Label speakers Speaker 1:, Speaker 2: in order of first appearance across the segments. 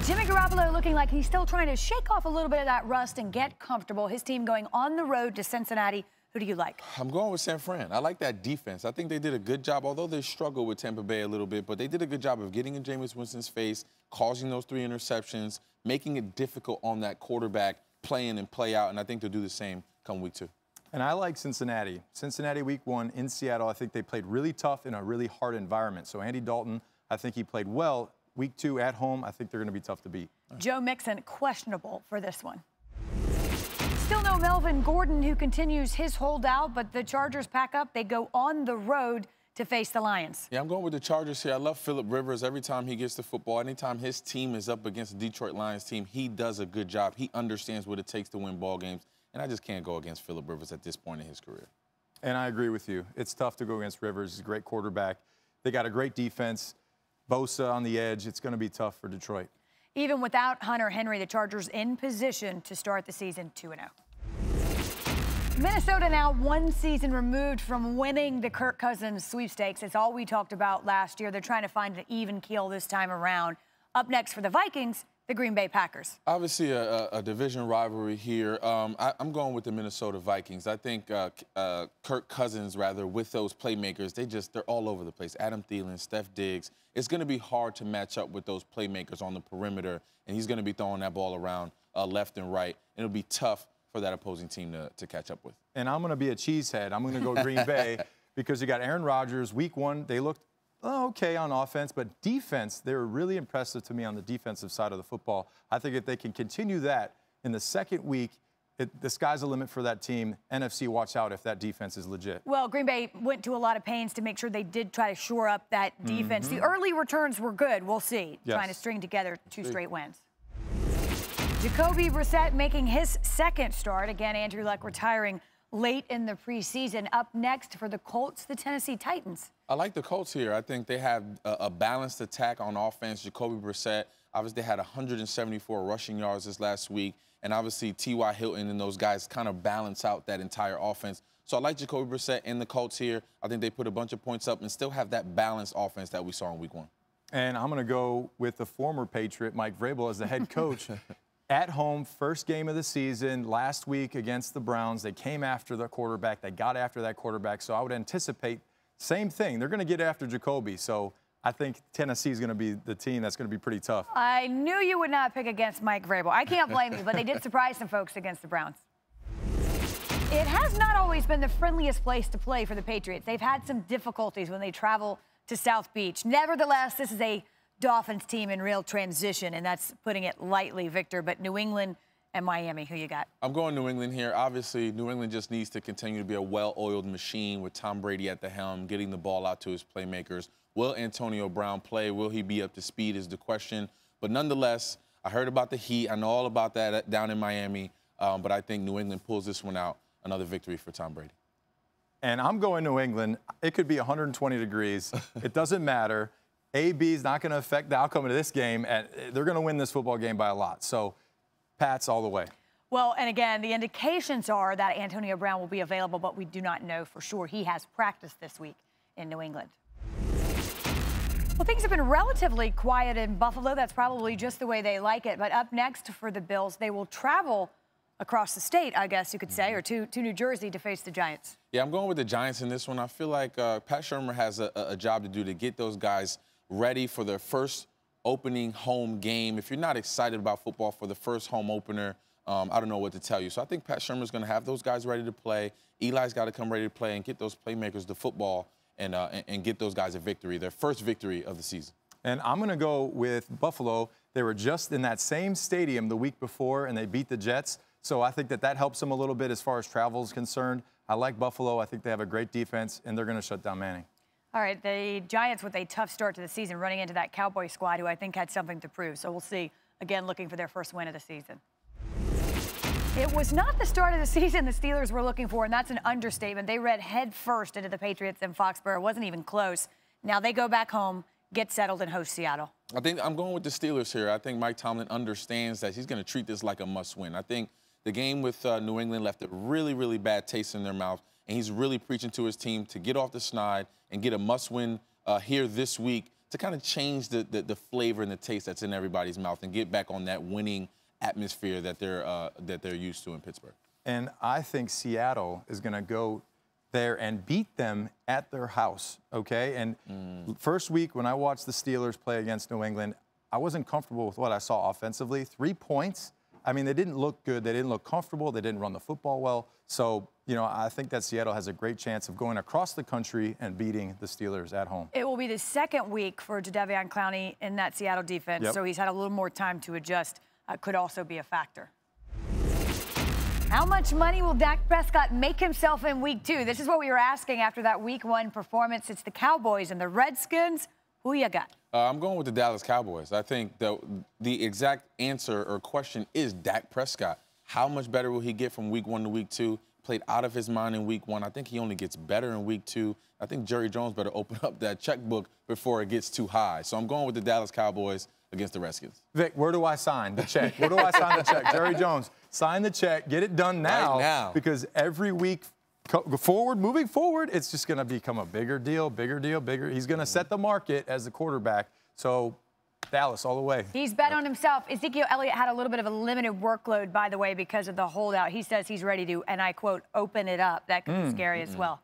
Speaker 1: Jimmy Garoppolo looking like he's still trying to shake off a little bit of that rust and get comfortable. His team going on the road to Cincinnati. Who do you like?
Speaker 2: I'm going with San Fran. I like that defense. I think they did a good job, although they struggled with Tampa Bay a little bit, but they did a good job of getting in Jameis Winston's face, causing those 3 interceptions, making it difficult on that quarterback, play in and play out, and I think they'll do the same come week 2.
Speaker 3: And I like Cincinnati. Cincinnati week 1 in Seattle, I think they played really tough in a really hard environment. So Andy Dalton, I think he played well. Week 2 at home, I think they're going to be tough to beat.
Speaker 1: Joe Mixon, questionable for this one. Still no Melvin Gordon, who continues his holdout, but the Chargers pack up. They go on the road to face the Lions.
Speaker 2: Yeah, I'm going with the Chargers here. I love Phillip Rivers. Every time he gets the football, anytime his team is up against the Detroit Lions team, he does a good job. He understands what it takes to win ball games, and I just can't go against Phillip Rivers at this point in his career.
Speaker 3: And I agree with you. It's tough to go against Rivers. He's a great quarterback. They got a great defense. Bosa on the edge. It's going to be tough for Detroit.
Speaker 1: Even without Hunter Henry, the Chargers in position to start the season 2-0. Minnesota now 1 season removed from winning the Kirk Cousins sweepstakes. It's all we talked about last year. They're trying to find an even keel this time around. Up next for the Vikings, the Green Bay Packers.
Speaker 2: Obviously a division rivalry here. I'm going with the Minnesota Vikings. I think Kirk Cousins, rather, with those playmakers, they're all over the place. Adam Thielen, Steph Diggs. It's going to be hard to match up with those playmakers on the perimeter, and he's going to be throwing that ball around left and right. And it'll be tough for that opposing team to catch up with.
Speaker 3: And I'm going to be a cheesehead. I'm going to go Green Bay because you got Aaron Rodgers. Week 1, they looked okay on offense, but defense, they were really impressive to me on the defensive side of the football. I think if they can continue that in the second week, the sky's the limit for that team. NFC, watch out if that defense is legit.
Speaker 1: Well, Green Bay went to a lot of pains to make sure they did try to shore up that defense. The early returns were good. We'll see.
Speaker 3: Yes.
Speaker 1: Trying to string together 2 straight wins. Jacoby Brissett making his second start. Again, Andrew Luck retiring late in the preseason. Up next for the Colts, the Tennessee Titans.
Speaker 2: I like the Colts here. I think they have a balanced attack on offense. Jacoby Brissett, obviously, they had 174 rushing yards this last week. And obviously, T.Y. Hilton and those guys kind of balance out that entire offense. So I like Jacoby Brissett and the Colts here. I think they put a bunch of points up and still have that balanced offense that we saw in week 1.
Speaker 3: And I'm going to go with the former Patriot, Mike Vrabel, as the head coach. At home, first game of the season, last week against the Browns. They came after the quarterback. They got after that quarterback. So I would anticipate same thing. They're going to get after Jacoby. So I think Tennessee is going to be the team that's going to be pretty tough.
Speaker 1: I knew you would not pick against Mike Vrabel. I can't blame you, but they did surprise some folks against the Browns. It has not always been the friendliest place to play for the Patriots. They've had some difficulties when they travel to South Beach. Nevertheless, this is a Dolphins team in real transition, and that's putting it lightly, Victor. But New England and Miami, who you got?
Speaker 2: I'm going New England here. Obviously, New England just needs to continue to be a well-oiled machine with Tom Brady at the helm, getting the ball out to his playmakers. Will Antonio Brown play? Will he be up to speed is the question. But nonetheless, I heard about the heat. I know all about that down in Miami. But I think New England pulls this one out. Another victory for Tom Brady.
Speaker 3: And I'm going New England. It could be 120 degrees. It doesn't matter. AB is not going to affect the outcome of this game. And they're going to win this football game by a lot. So, Pats all the way.
Speaker 1: Well, and again, the indications are that Antonio Brown will be available, but we do not know for sure. He has practiced this week in New England. Well, things have been relatively quiet in Buffalo. That's probably just the way they like it. But up next for the Bills, they will travel across the state, I guess you could say, or to New Jersey to face the Giants.
Speaker 2: Yeah, I'm going with the Giants in this one. I feel like Pat Shurmur has a job to do to get those guys ready for their first opening home game. If you're not excited about football for the first home opener, I don't know what to tell you. So I think Pat Shurmur's going to have those guys ready to play. Eli's got to come ready to play and get those playmakers the football and get those guys a victory, their first victory of the season.
Speaker 3: And I'm going to go with Buffalo. They were just in that same stadium the week before, and they beat the Jets. So I think that helps them a little bit as far as travel is concerned. I like Buffalo. I think they have a great defense, and they're going to shut down Manning.
Speaker 1: All right, the Giants with a tough start to the season, running into that Cowboy squad, who I think had something to prove. So we'll see, again, looking for their first win of the season. It was not the start of the season the Steelers were looking for, and that's an understatement. They read head first into the Patriots in Foxborough. It wasn't even close. Now they go back home, get settled, and host Seattle.
Speaker 2: I think I'm going with the Steelers here. I think Mike Tomlin understands that he's going to treat this like a must-win. I think the game with New England left a really, really bad taste in their mouth, and he's really preaching to his team to get off the snide and get a must-win here this week to kind of change the flavor and the taste that's in everybody's mouth and get back on that winning atmosphere that they're used to in Pittsburgh.
Speaker 3: And I think Seattle is going to go there and beat them at their house, okay? And first week when I watched the Steelers play against New England, I wasn't comfortable with what I saw offensively. 3 points. I mean, they didn't look good. They didn't look comfortable. They didn't run the football well. So, you know, I think that Seattle has a great chance of going across the country and beating the Steelers at home.
Speaker 1: It will be the second week for Jadeveon Clowney in that Seattle defense, so he's had a little more time to adjust. Could also be a factor. How much money will Dak Prescott make himself in Week 2? This is what we were asking after that Week 1 performance. It's the Cowboys and the Redskins. Who you got?
Speaker 2: I'm going with the Dallas Cowboys. I think the exact answer or question is Dak Prescott. How much better will he get from Week 1 to Week 2? Played out of his mind in Week 1. I think he only gets better in Week 2. I think Jerry Jones better open up that checkbook before it gets too high. So I'm going with the Dallas Cowboys against the Redskins.
Speaker 3: Vic, where do I sign the check? Where do I sign the check? Jerry Jones, sign the check. Get it done now.
Speaker 2: Right now.
Speaker 3: Because every week moving forward, it's just going to become a bigger deal, bigger. He's going to set the market as the quarterback. So Dallas all the way.
Speaker 1: He's bet on himself. Ezekiel Elliott had a little bit of a limited workload, by the way, because of the holdout. He says he's ready to, and I quote, open it up. That could be scary as well.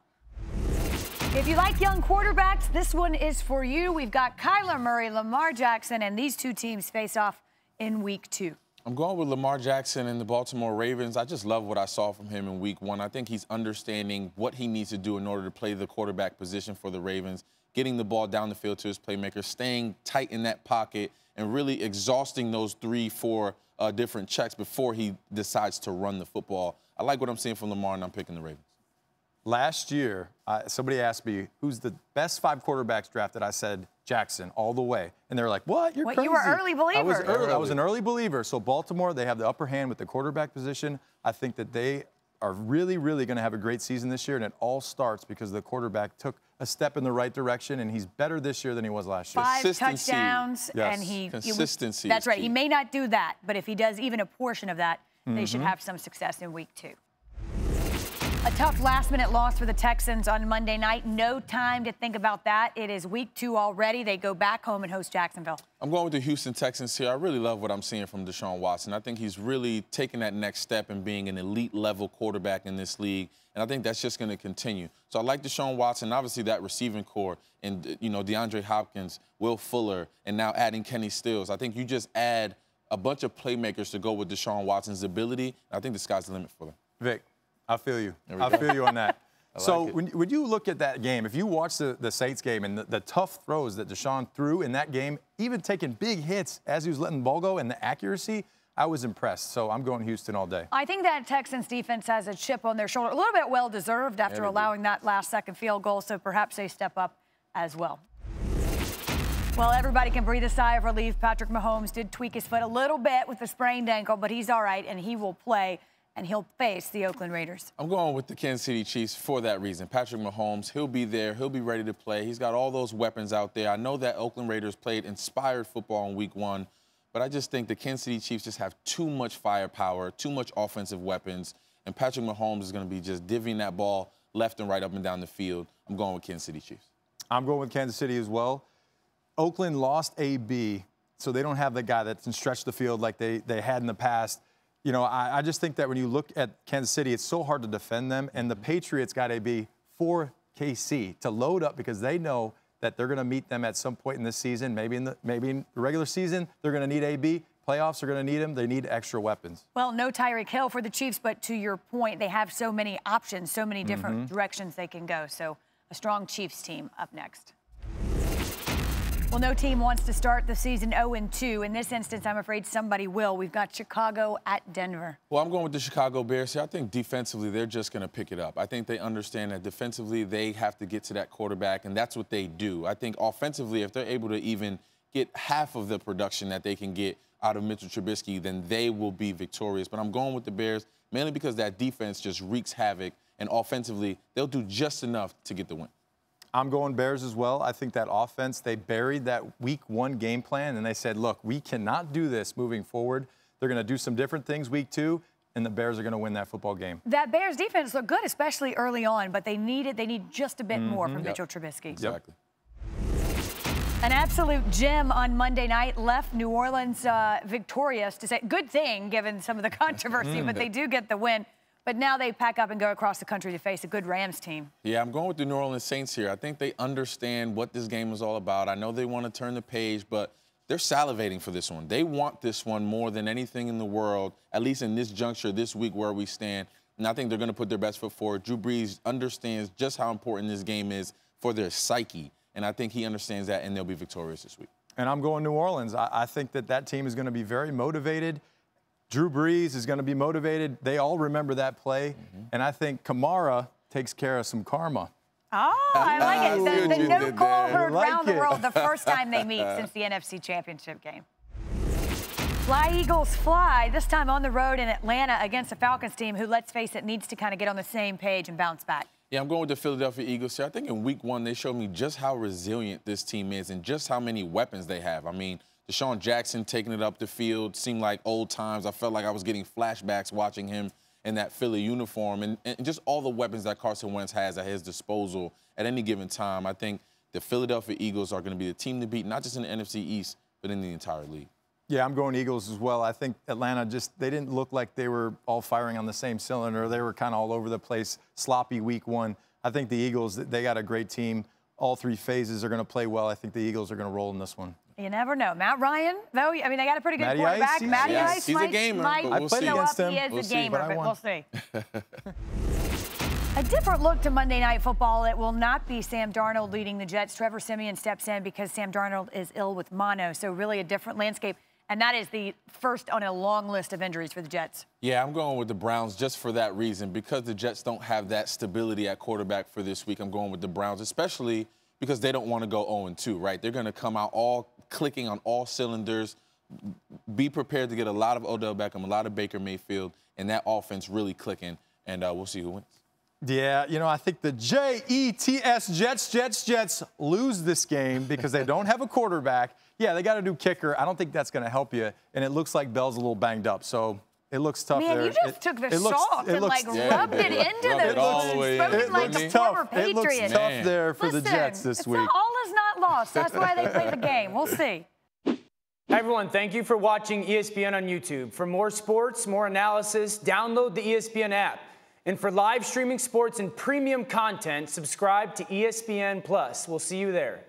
Speaker 1: If you like young quarterbacks, this one is for you. We've got Kyler Murray, Lamar Jackson, and these two teams face off in Week 2.
Speaker 2: I'm going with Lamar Jackson and the Baltimore Ravens. I just love what I saw from him in Week 1. I think he's understanding what he needs to do in order to play the quarterback position for the Ravens, getting the ball down the field to his playmakers, staying tight in that pocket, and really exhausting those 3-4 different checks before he decides to run the football. I like what I'm seeing from Lamar, and I'm picking the Ravens.
Speaker 3: Last year, somebody asked me, who's the best 5 quarterbacks drafted? I said, Jackson, all the way. And they were like, what? You're crazy.
Speaker 1: You were an early believer.
Speaker 3: I was an early believer. So Baltimore, they have the upper hand with the quarterback position. I think that they are really going to have a great season this year, and it all starts because the quarterback took a step in the right direction, and he's better this year than he was last year.
Speaker 1: 5 touchdowns,
Speaker 3: yes.
Speaker 1: And
Speaker 2: consistency.
Speaker 1: That's right. He may not do that, but if he does even a portion of that, they should have some success in Week 2. A tough last-minute loss for the Texans on Monday night. No time to think about that. It is Week 2 already. They go back home and host Jacksonville. I'm
Speaker 2: going with the Houston Texans here. I really love what I'm seeing from Deshaun Watson. I think he's really taking that next step in being an elite-level quarterback in this league, and I think that's just going to continue. So I like Deshaun Watson, obviously that receiving core, and, you know, DeAndre Hopkins, Will Fuller, and now adding Kenny Stills. I think you just add a bunch of playmakers to go with Deshaun Watson's ability. I think the sky's the limit for them.
Speaker 3: Vic, I feel you. I feel you on that. So when you look at that game, if you watch the Saints game and the tough throws that Deshaun threw in that game, even taking big hits as he was letting the ball go and the accuracy, I was impressed. So I'm going Houston all day.
Speaker 1: I think that Texans defense has a chip on their shoulder, a little bit well-deserved after allowing that last-second field goal, so perhaps they step up as well. Well, everybody can breathe a sigh of relief. Patrick Mahomes did tweak his foot a little bit with a sprained ankle, but he's all right, and he will play. And he'll face the Oakland Raiders. I'm going with the Kansas City Chiefs for that reason. Patrick Mahomes, he'll be there. He'll be ready to play. He's got all those weapons out there. I know that Oakland Raiders played inspired football in Week 1, but I just think the Kansas City Chiefs just have too much firepower, too much offensive weapons, and Patrick Mahomes is going to be just divvying that ball left and right up and down the field. I'm going with Kansas City Chiefs. I'm going with Kansas City as well. Oakland lost AB, so they don't have the guy that can stretch the field like they had in the past. You know, I just think that when you look at Kansas City, it's so hard to defend them. And the Patriots got AB for KC to load up because they know that they're going to meet them at some point in this season. Maybe in the regular season, they're going to need AB. Playoffs are going to need him. They need extra weapons. Well, no Tyreek Hill for the Chiefs, but to your point, they have so many options, so many different directions they can go. So a strong Chiefs team up next. Well, no team wants to start the season 0-2. In this instance, I'm afraid somebody will. We've got Chicago at Denver. Well, I'm going with the Chicago Bears here. I think defensively, they're just going to pick it up. I think they understand that defensively, they have to get to that quarterback, and that's what they do. I think offensively, if they're able to even get half of the production that they can get out of Mitchell Trubisky, then they will be victorious. But I'm going with the Bears, mainly because that defense just wreaks havoc, and offensively, they'll do just enough to get the win. I'm going Bears as well. I think that offense, they buried that Week 1 game plan, and they said, look, we cannot do this moving forward. They're going to do some different things Week 2, and the Bears are going to win that football game. That Bears defense looked good, especially early on, but they need just a bit more from Mitchell Trubisky. Exactly. An absolute gem on Monday night left New Orleans victorious, to say good thing given some of the controversy, but they do get the win. But now they pack up and go across the country to face a good Rams team. Yeah,
Speaker 2: I'm going with the New Orleans Saints here. I think they understand what this game is all about. I know they want to turn the page, but they're salivating for this one. They want this one more than anything in the world, at least in this juncture, this week where we stand. And I think they're going to put their best foot forward. Drew Brees understands just how important this game is for their psyche. And I think he understands that, and they'll be victorious this week.
Speaker 3: And I'm going New Orleans. I think that team is going to be very motivated. Drew Brees is going to be motivated. They all remember that play. And I think Kamara takes care of some karma.
Speaker 1: Oh, I like it. The no call heard around the world the first time they meet since the NFC Championship game. Fly, Eagles, fly. This time on the road in Atlanta against the Falcons team who, let's face it, needs to kind of get on the same page and bounce back. Yeah, I'm going with the Philadelphia Eagles here. I think in week 1, they showed me just how resilient this team is and just how many weapons they have. I mean, Deshaun Jackson taking it up the field seemed like old times. I felt like I was getting flashbacks watching him in that Philly uniform and just all the weapons that Carson Wentz has at his disposal at any given time. I think the Philadelphia Eagles are going to be the team to beat, not just in the NFC East, but in the entire league. Yeah, I'm going Eagles as well. I think Atlanta they didn't look like they were all firing on the same cylinder. They were kind of all over the place, sloppy week 1. I think the Eagles, they got a great team. All 3 phases are going to play well. I think the Eagles are going to roll in this one. You never know. Matt Ryan, though, I mean, they got a pretty good quarterback. Matty Ice, he's a gamer, but we'll see. He is a gamer, but we'll see. A different look to Monday Night Football. It will not be Sam Darnold leading the Jets. Trevor Siemian steps in because Sam Darnold is ill with mono, so really a different landscape. And that is the first on a long list of injuries for the Jets. Yeah, I'm going with the Browns just for that reason. Because the Jets don't have that stability at quarterback for this week, I'm going with the Browns, especially because they don't want to go 0-2, right? They're going to come out all clicking on all cylinders. Be prepared to get a lot of Odell Beckham, a lot of Baker Mayfield, and that offense really clicking. And we'll see who wins. Yeah, you know, I think the Jets lose this game because they don't have a quarterback. Yeah, they got to do kicker. I don't think that's going to help you. And it looks like Bell's a little banged up, so it looks tough there. Man, you just took the salt and, like, rubbed it into those bones. Like the former Patriots. It looks tough there for the Jets this week. All is not lost. That's why they play the game. We'll see.
Speaker 4: Hey, everyone, thank you for watching ESPN on YouTube. For more sports, more analysis, download the ESPN app. And for live streaming sports and premium content, subscribe to ESPN+. We'll see you there.